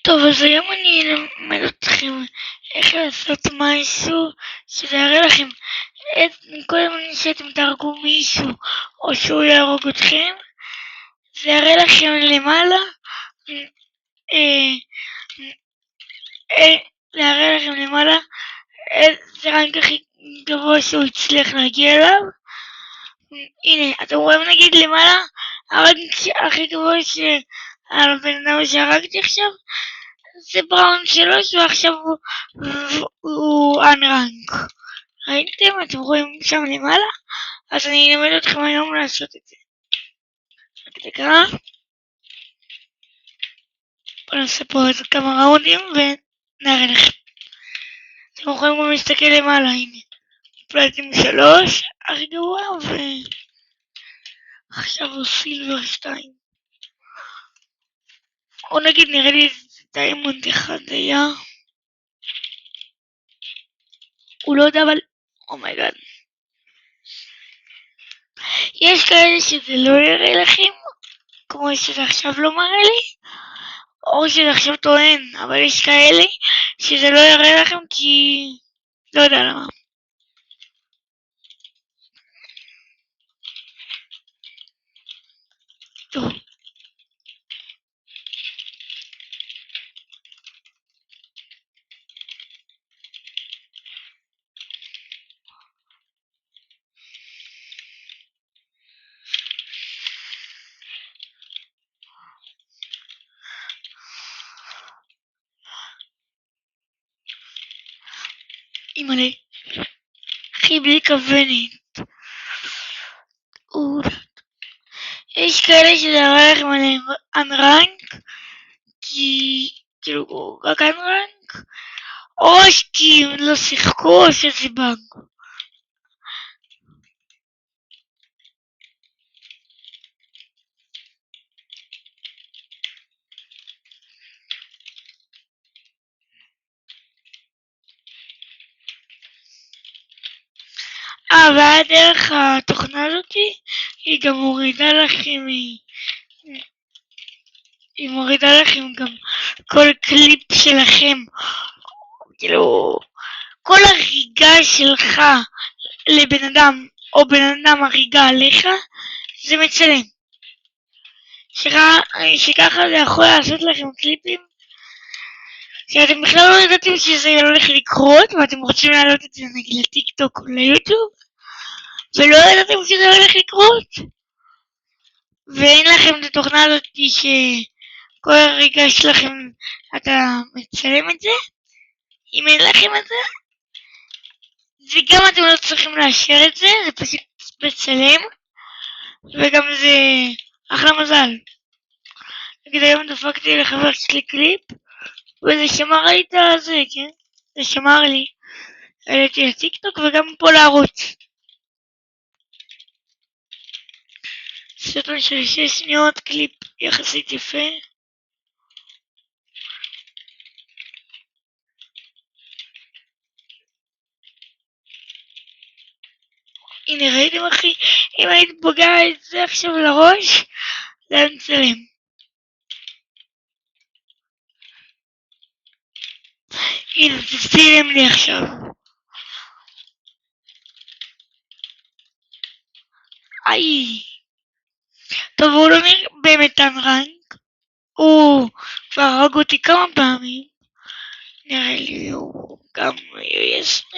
טוב, אז היום אני אלמד אתכם איך לעשות משהו שזה יראה לכם כל הזמן שאתם תהרגו מישהו או שהוא יהרוג אתכם, זה יראה לכם למעלה, זה יראה לכם למעלה איזה רנק הכי גבוה שהוא הצליח להגיע אליו. הנה, אתם רואים נגיד למעלה, הרנק הכי גבוה על הבן אדם שהרגתי עכשיו, זה בראון 3 ועכשיו הוא unrank. ראיתם? אתם רואים שם למעלה? אז אני אלמד אתכם היום לעשות את זה. רק דקה. בואו נעשה פה איזה כמה ראונדים ונראה לכם. אתם יכולים גם להסתכל למעלה, הנה. פלטים 3, הכי גרוע, ועכשיו הוא סילבר 2. או נגיד נראה לי דיימונד 1 היה. הוא לא יודע אבל... אומייגאד. יש כאלה שזה לא יראה לכם, כמו שזה עכשיו לא מראה לי, או שזה עכשיו טוען, אבל יש כאלה שזה לא יראה לכם כי... לא יודע למה. טוב. אימא'לה, אחי בלי כוונת. יש כאלה שזה יראה לכם עליהם unrank, כי כאילו רק unrank, או כי הם לא שיחקו או שזה באג. והדרך התוכנה הזאתי היא גם מורידה לכם, היא מורידה לכם גם כל קליפ שלכם, כאילו כל הריגה שלך לבן אדם או בן אדם הריגה עליך זה מצלם, שככה זה יכול לעשות לכם קליפים שאתם בכלל לא ידעתם שזה הולך לקרות ואתם רוצים להעלות את זה נגיד לטיק טוק או ליוטיוב ולא ידעתם שזה הולך לקרות, ואין לכם את התוכנה הזאת שכל הריגה שלכם אתה מצלם את זה. אם אין לכם את זה וגם אתם לא צריכים לאשר את זה, זה פשוט מצלם, וגם זה אחלה מזל. נגיד היום דפקתי לחבר שלי קליפ וזה שמר לי את זה, כן? זה שמר לי, העליתי לטיק טוק וגם פה לערוץ. סרטון של 6 שניות, קליפ יחסית יפה. הנה ראיתם אחי, אם היית פוגע את זה עכשיו לראש, זה היה מצלם. הנה זה צילם לי עכשיו. איי. טוב, הוא לא באמת unrank, הוא כבר הרג אותי כמה פעמים, נראה לי הוא גם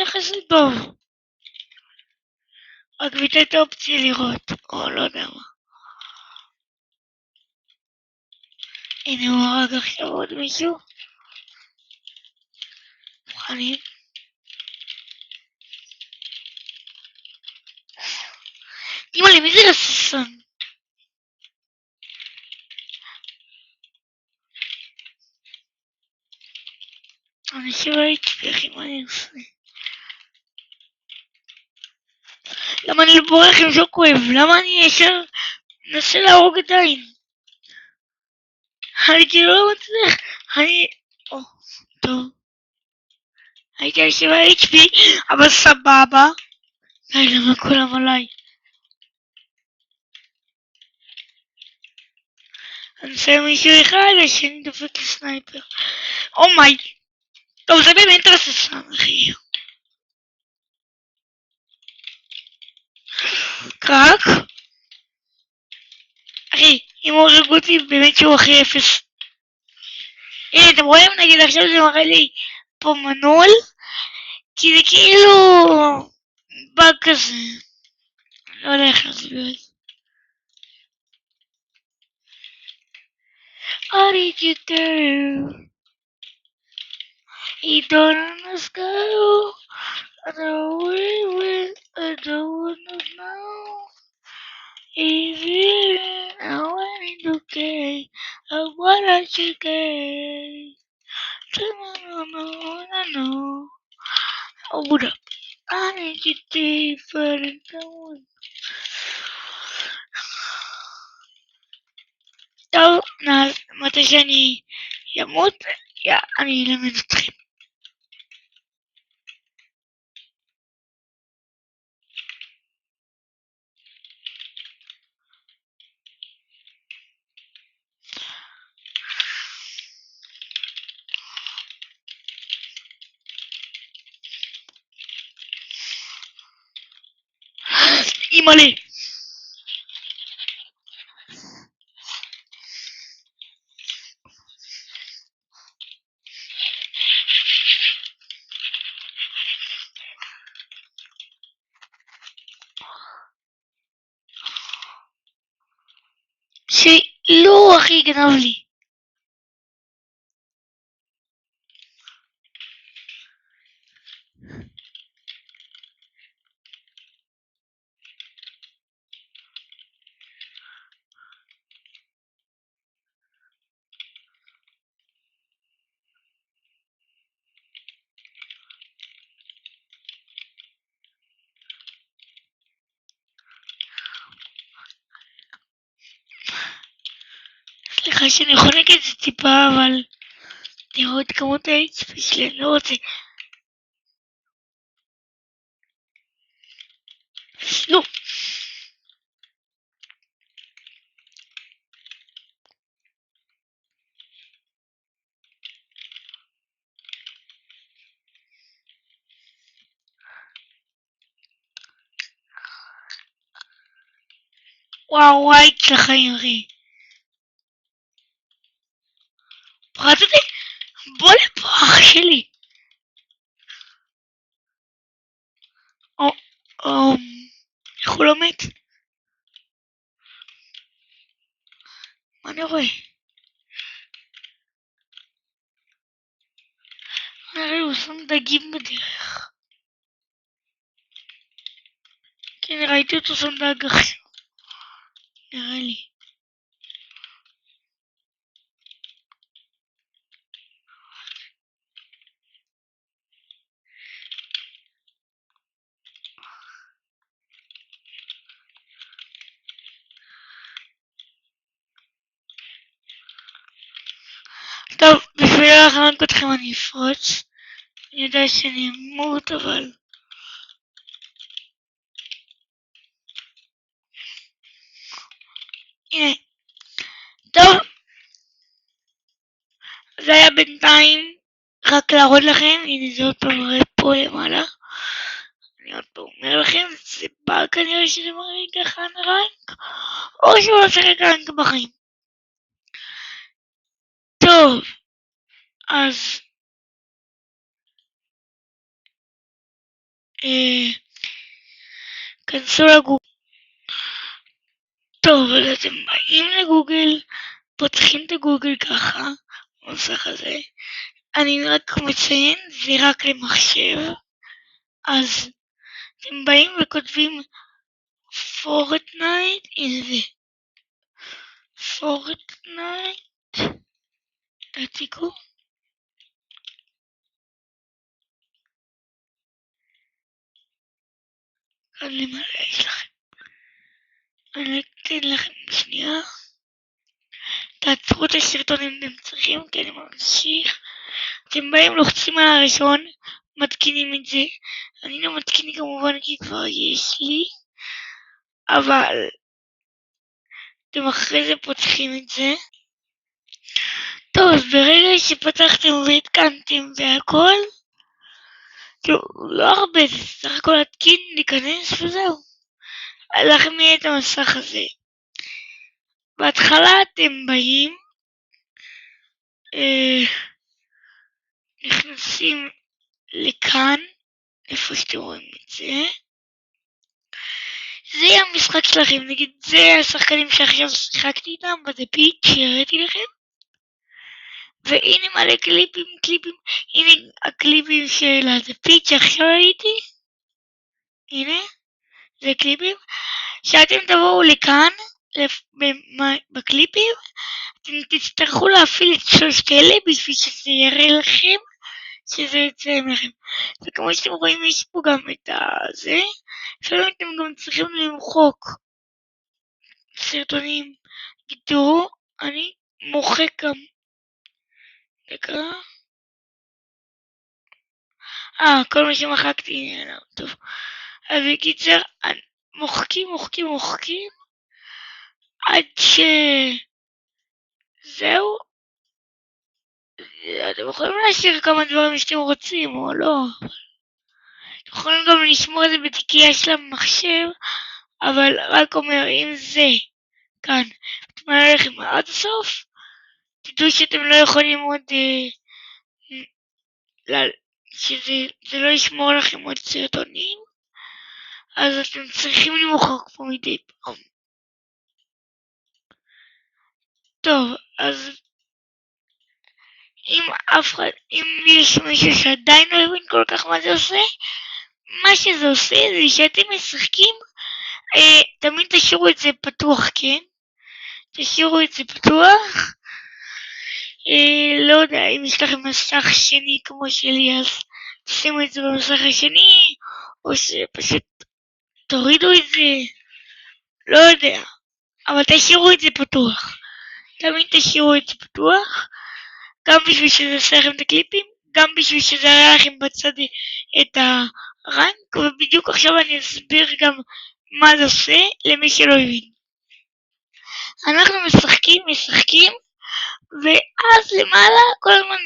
יחסית טוב, רק ביטל את האופציה לראות, או לא יודע מה. הנה הוא הרג עכשיו עוד מישהו. מוכנים? אימא'לה, מי זה רססון? אני שוב הייתי אחי, מה אני עושה? למה אני לא בורח עם שוקווייב? למה אני ישר מנסה להרוג עדיין? אני כאילו לא מצליח. טוב. הייתי על 7 HP, אבל סבבה. די, למה כולם עליי? אני אנסה מישהו אחד, השני דופק לסנייפר. אומיי. טוב, זה באמת רססן, אחי. קרק? אחי, אם הוא הורג אותי, באמת שהוא הכי אפס. הנה, אתם רואים? נגיד עכשיו זה מראה לי פה מנעול, כי זה כאילו באג כזה. לא יודע איך להסביר את זה. What did you do? You don't understand. I don't wanna know. If you I want to get, what I should get. No. Hold up. I need you deeper than the טוב, מתי שאני ימות, אני אלמד אתכם. אימא'לה. שלא, אחי, גנב לי. סליחה שאני חונק את זה טיפה, אבל תראו את כמות ה-HP שלי, אני לא רוצה. לא. וואו, וואי, צלחיים, אחי. פרצתי? בוא לפה, אח שלי. איך הוא לא מת? מה אני רואה? נראה, הוא שם דגים בדרך. כן, ראיתי אותו שם דג עכשיו. נראה לי. טוב, בשביל להחנוק אתכם אני אפרוץ. אני יודע שאני אמות, אבל... הנה. טוב. זה היה בינתיים רק להראות לכם. הנה זה עוד פעם מראה פה למעלה. אני עוד פעם אומר לכם, זה בא כנראה שזה מראה ככה רנק. או שהוא לא צריך רנק בחיים. טוב. אז... כנסו לגוגל. טוב, אז אתם באים לגוגל, פותחים את הגוגל ככה, בנוסח הזה. אני רק מציין, זה רק למחשב. אז אתם באים וכותבים פורטנייט, הנה זה. פורטנייט. תעתיקו. כאן למעלה יש לכם. אני אתן לכם שנייה. תעצרו את הסרטון אם אתם צריכים, כי אני ממשיך. אתם באים, לוחצים על הראשון, מתקינים את זה. אני לא מתקין כמובן כי כבר יש לי. אבל אתם אחרי זה פותחים את זה. טוב, אז ברגע שפתחתם והתקנתם והכל, לא הרבה, זה סך הכל להתקין, להיכנס וזהו. להחמיא את המסך הזה. בהתחלה אתם באים, נכנסים לכאן, איפה שאתם רואים את זה. זה יהיה המשחק שלכם, נגיד זה השחקנים שעכשיו שיחקתי איתם ב"דה פיץ'" שהראיתי לכם. והנה מלא קליפים, הנה הקליפים של ה"דה פיץ' שעכשיו ראיתי. הנה, זה קליפים. שאתם תבואו לכאן, בקליפים, אתם תצטרכו להפעיל את שלושת אלה בשביל שזה יראה לכם שזה יצא לכם. וכמו שאתם רואים יש פה גם את זה, לפעמים אתם גם צריכים למחוק סרטונים. תראו, אני מוחק גם. רגע. כל מה שמחקתי, טוב. אז בקיצר, מוחקים, עד זהו. אתם יכולים להשאיר כמה דברים שאתם רוצים או לא. אתם יכולים גם לשמור את זה בתיקייה של המחשב, אבל רק אומר אם זה כאן תמלא לכם עד הסוף, תדעו שאתם לא יכולים עוד, שזה לא ישמור לכם עוד סרטונים, אז אתם צריכים למחוק פה מדי פעם. טוב, אז אם יש מישהו שעדיין לא הבין כל כך מה זה עושה, מה שזה עושה זה שאתם משחקים, תמיד תשאירו את זה פתוח, כן? תשאירו את זה פתוח. לא יודע, אם יש לכם מסך שני כמו שלי, אז תשימו את זה במסך השני, או שפשוט תורידו את זה, לא יודע, אבל תשאירו את זה פתוח. תמיד תשאירו את זה פתוח, גם בשביל שזה עושה לכם את הקליפים, גם בשביל שזה יראה לכם בצד את הרנק, ובדיוק עכשיו אני אסביר גם מה זה עושה למי שלא הבין. אנחנו משחקים, ואז למעלה כל הזמן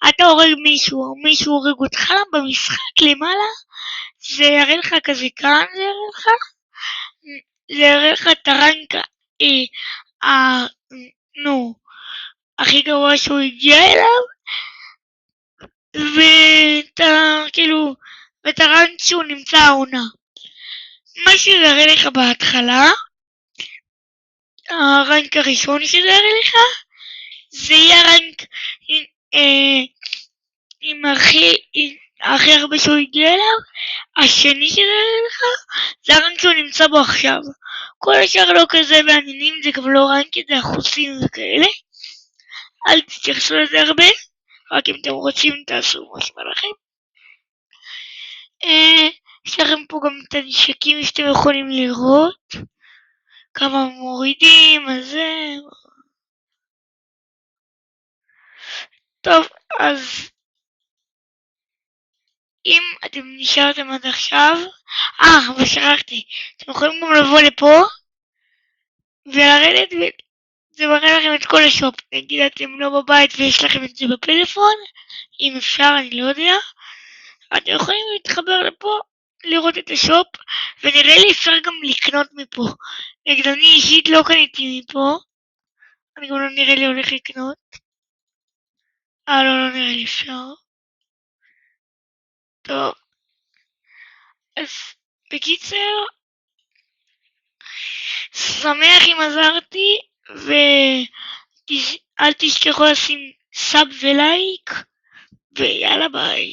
אתה הורג מישהו, או מישהו הורג אותך במשחק למעלה, זה יראה לך כזה כאן, זה יראה לך את הרנק הכי גרוע שהוא הגיע אליו, ואת הרנק שהוא נמצא העונה. מה שיראה לך בהתחלה, הרנק הראשון שזה יראה לך, זה יהיה הרנק עם הכי הרבה שהוא הגיע אליו. השני שזה יראה לך, זה הרנק שהוא נמצא בו עכשיו. כל השאר לא כזה מעניינים, זה גם לא רנק, זה אחוזים וכאלה. אל תתייחסו לזה הרבה, רק אם אתם רוצים תעשו מה שבא לכם. יש לכם פה גם את הנשקים שאתם יכולים לראות, כמה מורידים, אז זה. טוב, אז אם אתם נשארתם עד עכשיו, אבל שכחתי, אתם יכולים גם לבוא לפה ולרדת, וזה מראה לכם את כל השופ. נגיד אתם לא בבית ויש לכם את זה בפלאפון, אם אפשר, אני לא יודע, אתם יכולים להתחבר לפה, לראות את השופ, ונראה לי אפשר גם לקנות מפה. נגיד אני אישית לא קניתי מפה, אני גם לא נראה לי הולך לקנות. לא נראה לי אפשר. טוב, אז בקיצר, שמח אם עזרתי, ואל תשכחו לשים סאב ולייק, ויאללה ביי.